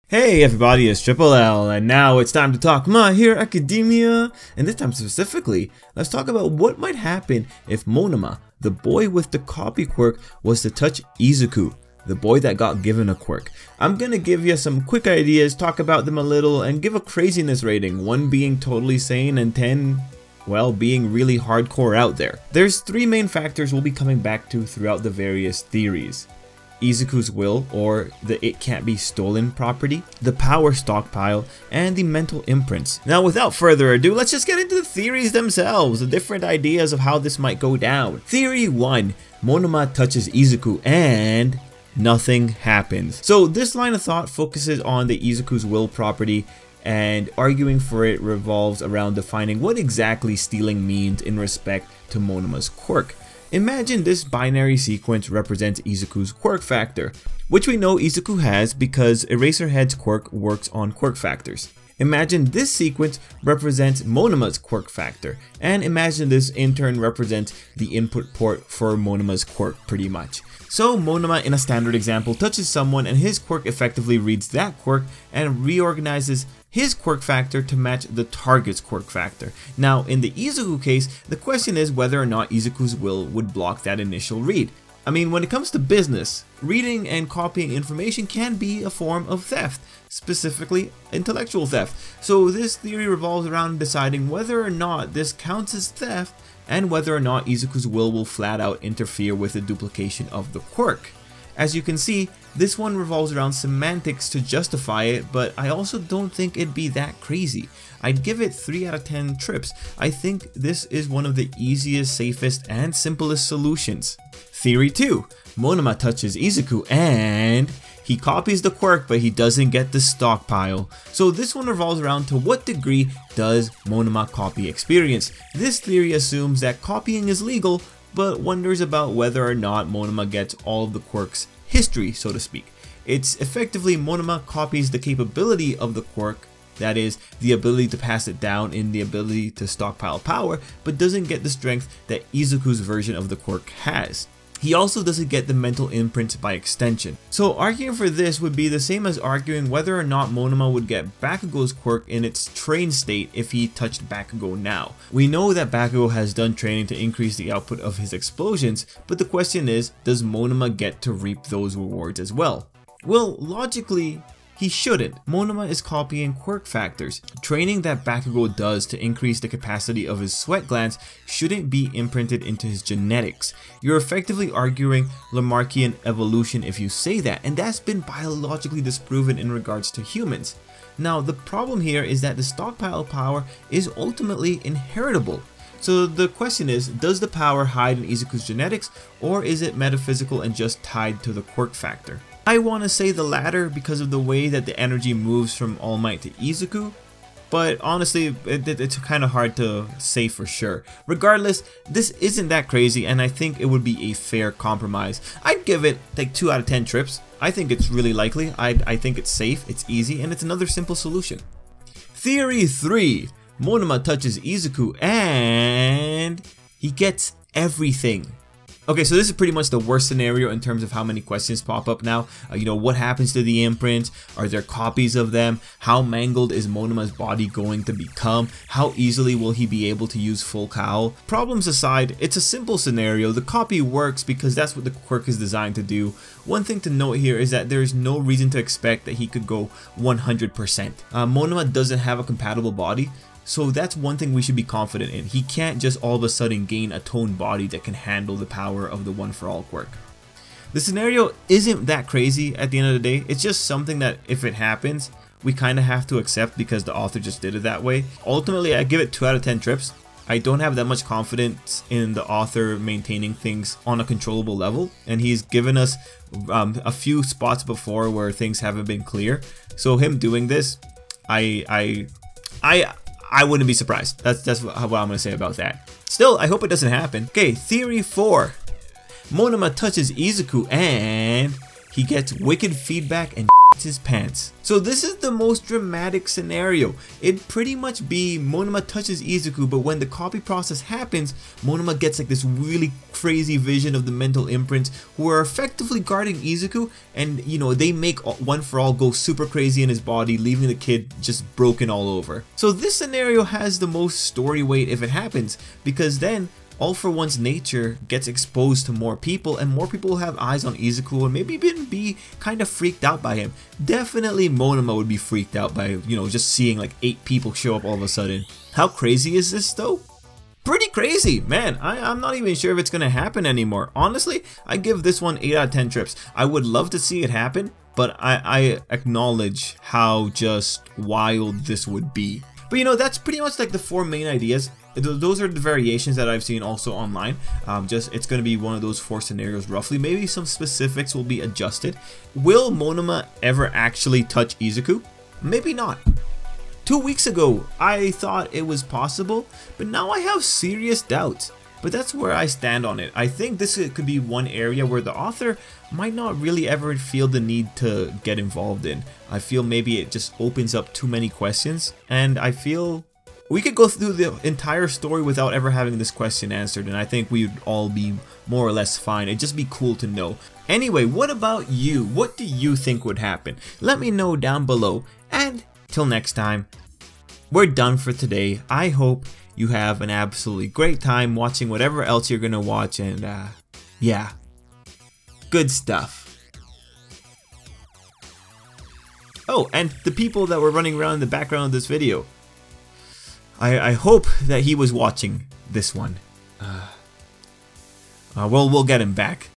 Hey everybody, it's Tripl-L, and now it's time to talk My Hero Academia, and this time specifically, let's talk about what might happen if Monoma, the boy with the copy quirk, was to touch Izuku, the boy that got given a quirk. I'm gonna give you some quick ideas, talk about them a little, and give a craziness rating, 1 being totally sane and 10, well, being really hardcore out there. There's 3 main factors we'll be coming back to throughout the various theories. Izuku's will, or the it can't be stolen property, the power stockpile, and the mental imprints. Now without further ado, let's just get into the theories themselves, the different ideas of how this might go down. Theory 1. Monoma touches Izuku and nothing happens. So this line of thought focuses on the Izuku's will property, and arguing for it revolves around defining what exactly stealing means in respect to Monoma's quirk. Imagine this binary sequence represents Izuku's quirk factor, which we know Izuku has because Eraserhead's quirk works on quirk factors. Imagine this sequence represents Monoma's quirk factor, and imagine this in turn represents the input port for Monoma's quirk pretty much. So Monoma, in a standard example, touches someone and his quirk effectively reads that quirk and reorganizes his quirk factor to match the target's quirk factor. Now in the Izuku case, the question is whether or not Izuku's will would block that initial read. I mean, when it comes to business, reading and copying information can be a form of theft, specifically intellectual theft. So this theory revolves around deciding whether or not this counts as theft and whether or not Izuku's will flat out interfere with the duplication of the quirk. As you can see, this one revolves around semantics to justify it, but I also don't think it'd be that crazy. I'd give it 3 out of 10 trips. I think this is one of the easiest, safest, and simplest solutions. Theory 2. Monoma touches Izuku and he copies the quirk, but he doesn't get the stockpile. So this one revolves around to what degree does Monoma copy experience. This theory assumes that copying is legal, but wonders about whether or not Monoma gets all of the quirk's history, so to speak. It's effectively Monoma copies the capability of the quirk, that is, the ability to pass it down in the ability to stockpile power, but doesn't get the strength that Izuku's version of the quirk has. He also doesn't get the mental imprints by extension. So arguing for this would be the same as arguing whether or not Monoma would get Bakugo's quirk in its trained state if he touched Bakugo now. We know that Bakugo has done training to increase the output of his explosions, but the question is, does Monoma get to reap those rewards as well? Well, logically, he shouldn't. Monoma is copying quirk factors. Training that Bakugo does to increase the capacity of his sweat glands shouldn't be imprinted into his genetics. You're effectively arguing Lamarckian evolution if you say that, and that's been biologically disproven in regards to humans. Now the problem here is that the stockpile power is ultimately inheritable. So the question is, does the power hide in Izuku's genetics, or is it metaphysical and just tied to the quirk factor? I want to say the latter because of the way that the energy moves from All Might to Izuku, but honestly it's kind of hard to say for sure. Regardless, this isn't that crazy and I think it would be a fair compromise. I'd give it like 2 out of 10 trips. I think it's really likely, I think it's safe, it's easy, and it's another simple solution. Theory 3. Monoma touches Izuku and he gets everything. Okay, so this is pretty much the worst scenario in terms of how many questions pop up now. What happens to the imprints? Are there copies of them? How mangled is Monoma's body going to become? How easily will he be able to use full cowl? Problems aside, it's a simple scenario. The copy works because that's what the quirk is designed to do. One thing to note here is that there is no reason to expect that he could go 100%. Monoma doesn't have a compatible body. So that's one thing we should be confident in. He can't just all of a sudden gain a toned body that can handle the power of the One For All quirk. The scenario isn't that crazy at the end of the day. It's just something that if it happens, we kind of have to accept because the author just did it that way. Ultimately, I give it 2 out of 10 trips. I don't have that much confidence in the author maintaining things on a controllable level, and he's given us a few spots before where things haven't been clear. So him doing this, I wouldn't be surprised. That's what I'm going to say about that. Still, I hope it doesn't happen. Okay, theory 4. Monoma touches Izuku and he gets wicked feedback and his pants. So this is the most dramatic scenario. It'd pretty much be Monoma touches Izuku, but when the copy process happens, Monoma gets like this really crazy vision of the mental imprints who are effectively guarding Izuku, and you know, they make One For All go super crazy in his body, leaving the kid just broken all over. So this scenario has the most story weight if it happens, because then All For One's nature gets exposed to more people, and more people will have eyes on Izuku and maybe even be kind of freaked out by him. Definitely Monoma would be freaked out by, you know, just seeing like 8 people show up all of a sudden. How crazy is this though? Pretty crazy, man. I'm not even sure if it's gonna happen anymore. Honestly, I give this one 8 out of 10 trips. I would love to see it happen, but I acknowledge how just wild this would be. But you know, that's pretty much like the 4 main ideas. Those are the variations that I've seen also online. It's going to be one of those 4 scenarios roughly. Maybe some specifics will be adjusted. Will Monoma ever actually touch Izuku? Maybe not. 2 weeks ago, I thought it was possible, but now I have serious doubts. But that's where I stand on it. I think this could be one area where the author might not really ever feel the need to get involved in. I feel maybe it just opens up too many questions, and I feel we could go through the entire story without ever having this question answered, and I think we'd all be more or less fine. It'd just be cool to know. Anyway, what about you? What do you think would happen? Let me know down below, and till next time, we're done for today. I hope you have an absolutely great time watching whatever else you're gonna watch, and yeah, good stuff. Oh, and the people that were running around in the background of this video, I hope that he was watching this one. We'll get him back.